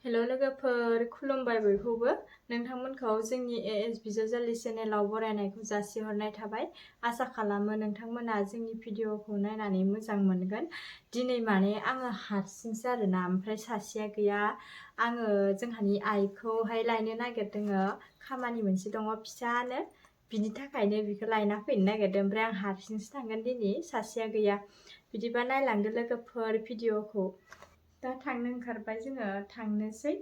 हेल' लोगोफोर खुलुमबाय बयखौबो नोंथांमोनखौ जोंनि एएस बिजावजालि चेनेलाव बरायनायखौ जासिहरनाय थाबाय। आसा खालामो नोंथांमोना जोंनि भिडिअखौ नायनानै मोजां मोनगोन। दिनै माने आङो हारसिंसो आरोना, ओमफ्राय सासेया गैया। आङो जोंहानि आइखौहाय लायनो नागिरदों, खामानि मोनसे दङ फिसानो, बिनि थाखायनो बिखौ लायना फैनो नागिरदों। ओमफ्राय आं हारसिंसो थांगोन दिनै, सासेया गैया। बिदिबा नायलांदो लोगोफोर भिडिअखौ। दा थांनो ओंखारबाय जोङो, थांनोसै।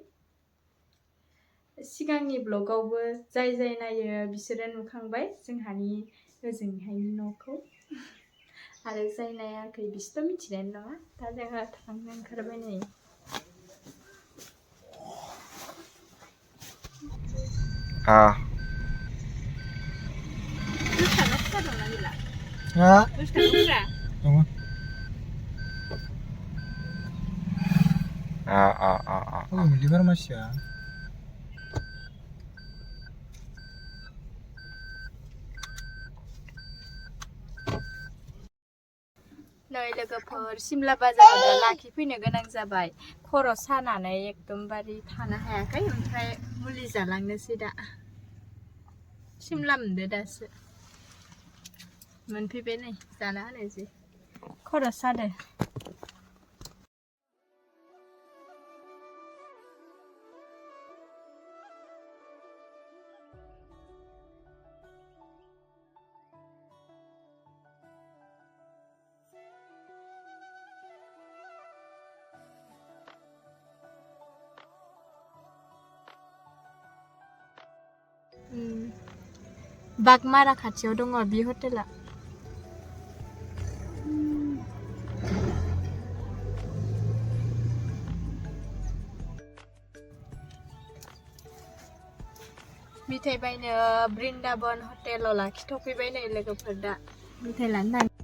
सिगांनि ब्लगावबो जाय नायो बिसोरो नुखांबाय जोंहानि ओजोंहायनि न'खौ, आरो जाय नायाखै बिसोरथ' मिथिनाय नङा। दा जोङो थांनो ओंखारबाय नै। Liver masya. नै लोगोफोर सिमला बाजाराव दा लाखिफैनो गोनां जाबाय। खर' सानानै एकदमबारे थानो हायाखै, ओमफ्राय मुलि जालांनोसै दा। सिमला मोनदो दासो मोनफैबाय नै, जाना होनोसै। खर' सादो। बागमारा खाथियाव दङ बे हटेला। मिथाइ बायनो बृन्दाबन हटेलाव लाखिथ'फैबाय नै लोगोफोर, दा मिथाइ लानो थांनो।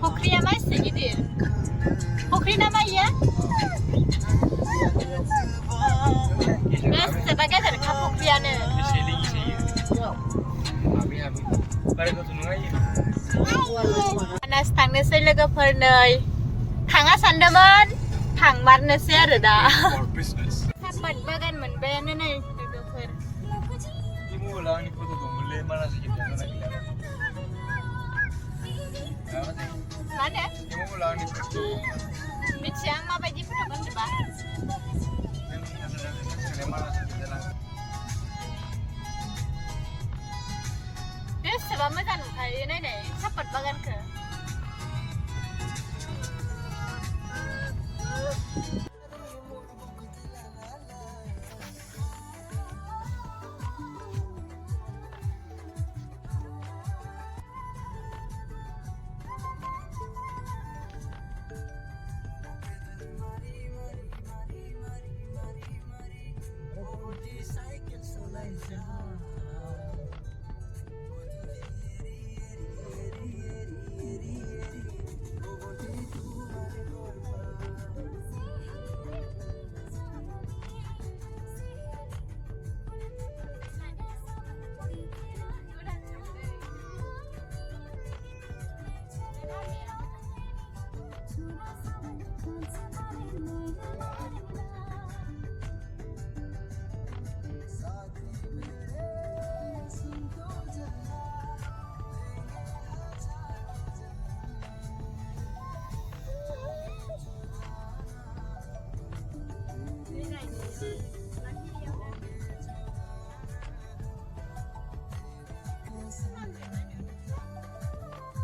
फख्रिया मासे गिदिर, फख्रि ना मा इयो? बेसेबा गेदेरखा फख्रियानो। मानास थांनोसै लोगोफोर नै। थाङा सानदोंमोन, थांमारनोसै आरो दा। सापात बागान मोनबायानो नै लोगोफोर। माने मिथिया आं माबायदि फट' होनोबा। बेसेबा मोजां नुखायो नायनाय सापात बागानखौ।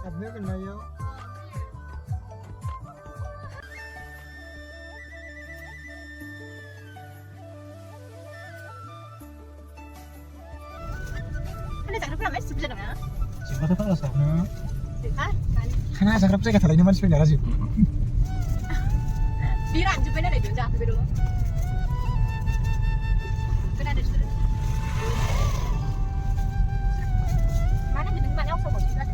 Abnya kena ya. Ada tak ada masih bisa dengar? Siapa tahu rasanya. Hah? Karena zakrab saya kata ini manis penjara sih. Biran juga ada itu jatuh betul. Kena ada sudah. Mana jadi mana yang sama juga.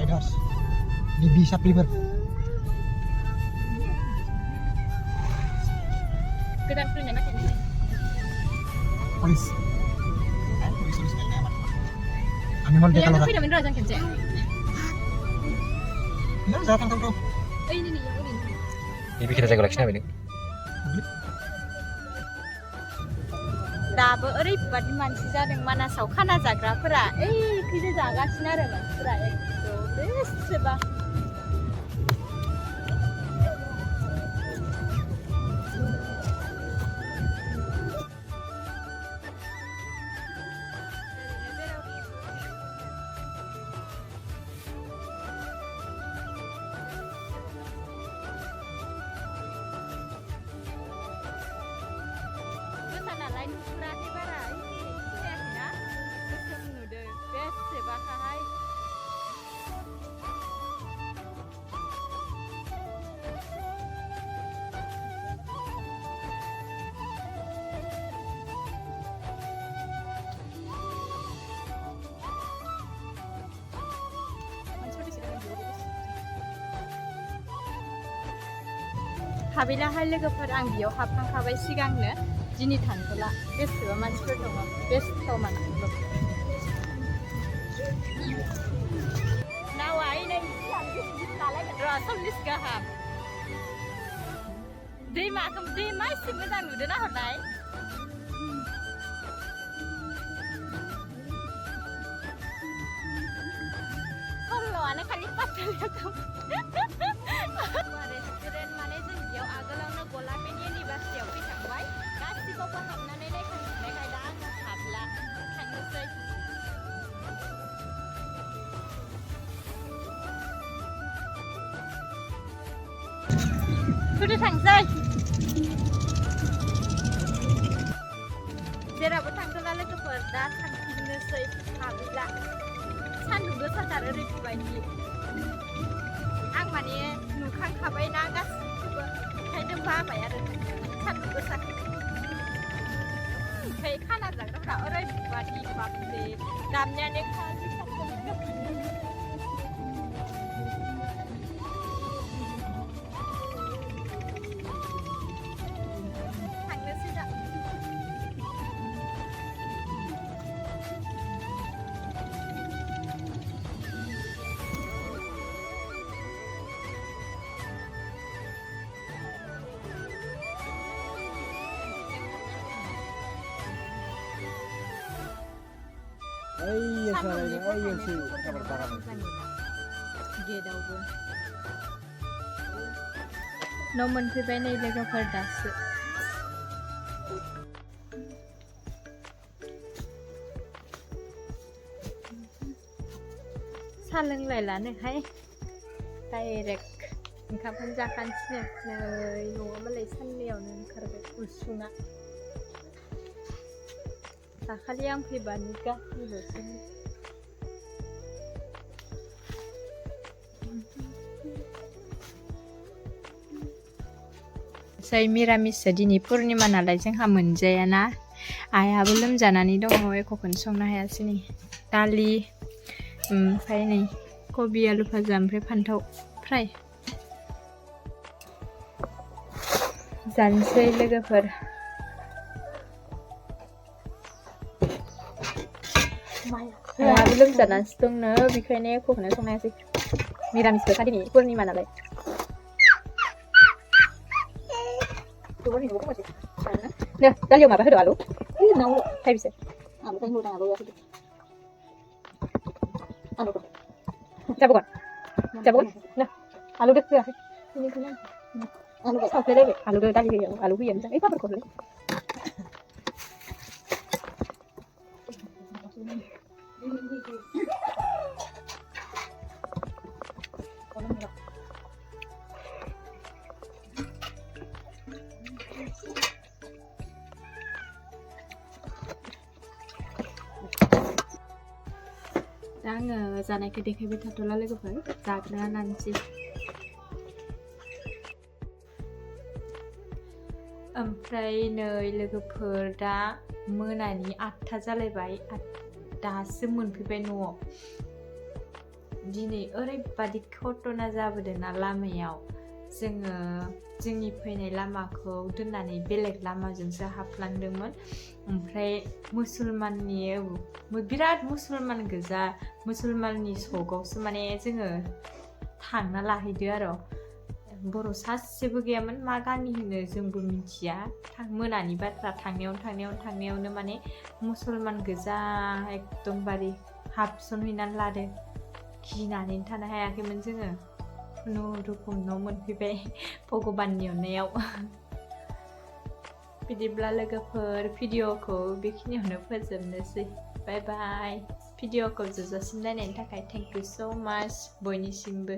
Riders. Ini bisa liver. Kedan punya nak ini. Polis. Polis kayaknya aman. Animal dia kalau. Yang tapi dah jangan kenceng. Ini datang kan bro. Ini nih yang ini. Ini kita jaga koleksinya ini. दाबो ओरैबादि मानसि जादों मानासाव खाना जाग्राफोरा खैसो जागासिनो आरो मानसिफोरा एकदम बेसेबा नालाय नुफुराखै बारा सिनायाखैना गोसोम नुदों बेसेबाखाहाय हाबैलाहाय लोगोफोर आं बेयाव हाबखांखाबाय सिगांनो दिनै थांथ'ला बेसेबा मानसिफोर दङ बेस्थ' मानसिफोर नावा नै लालायगोन र' 40 गाहाम दैमा एसे मोजां नुदों ना हरनाय सल्ल'आनो खालि पातलियाखौ रेस्टुरेन्ट माने जों बेयाव आगोलावनो गलापेन इउनिभार्सिटियाव फैखांबाय गासिबावबो हाबनानै नायखांजोबनायखाय दा आङो हाबला थांनोसै फुदो थांसै जेरावबो थांथ'ला लोगोफोर दा थांफिननोसै हाबैला सान्दुं गोसाथार ओरैबायदि आं माने नुखांखाबायना गासिखौबो ओंखायनो बाबाय आरो सान्दुं गोसाखौ ओमफ्राय खाना जाग्राफ्रा ओरैबायदि बापरे दामनायानो खालि थांनोसै दा गेटआवबो न' मोनफैबाय नै लोगोफोर दासो सा लोंलायलानोहाय डाइरेक्ट ओंखामखौनो जाखानोसै नै न'आव मालाय साननैयावनो ओंखारबाय गुसुङा दाखालि आं फैबानो गासिबोसो जाय मिरामिससो दिनै पुर्निमा नालाय जोंहा मोनजायाना आइयाबो लोमजानानै दङ एख'खौनो संनो हायासै नै दालि ओमफ्राय नै कबि आलु भाजा ओमफ्राय फान्थाव फ्राय जानोसै लोगोफोर आइयाबो लोमजानानैसो दंनो बेखायनो एख'खौनो संनो हायासै मिरामिसबोखा दिनै पुर्निमा नालाय नो दालियाव माबा होदो आलु थाइबेसे जाबोगोन नो आलु दो होआखै सावफ्लेलायबाय आलु दो दालि होयो आलु होयो मोजां पापरखौ होलाय आङो जानायखौ देखायबाय थाथ'ला लोगोफोर जाग्रा नानसै ओमफ्राय नै लोगोफोर दा मोनानि 8था जालायबाय दासो मोनफैबाय न'आव दिनै ओरैबादि घटना जाबोदों ना लामायाव जोङो जोंनि फैनाय लामाखौ दोननानै बेलेग लामाजोंसो हाबलांदोंमोन ओमफ्राय मुसलमाननि बिराद मुसलमान गोजा मुसलमाननि सकआवसो माने जोङो थांना लाहैदो आरो बर' सासेबो गैयामोन मा गामि होनो जोंबो मिथिया मोनानि बाथ्रा थांनायावनो माने मुसलमान गोजा एकदमबारे हाबसनहैनानै लादो गिनानै थानो हायाखैमोन जोङो खुनुरुखुम न' मोनफैबाय भगबाननि अननायाव बिदिब्ला लोगोफोर भिडिअखौ बेखिनियावनो फोजोबनोसै बाय बाय भिडिअखौ जोबजासिम नायनायनि थाखाय थेंक इउ स' माच बयनिसिमबो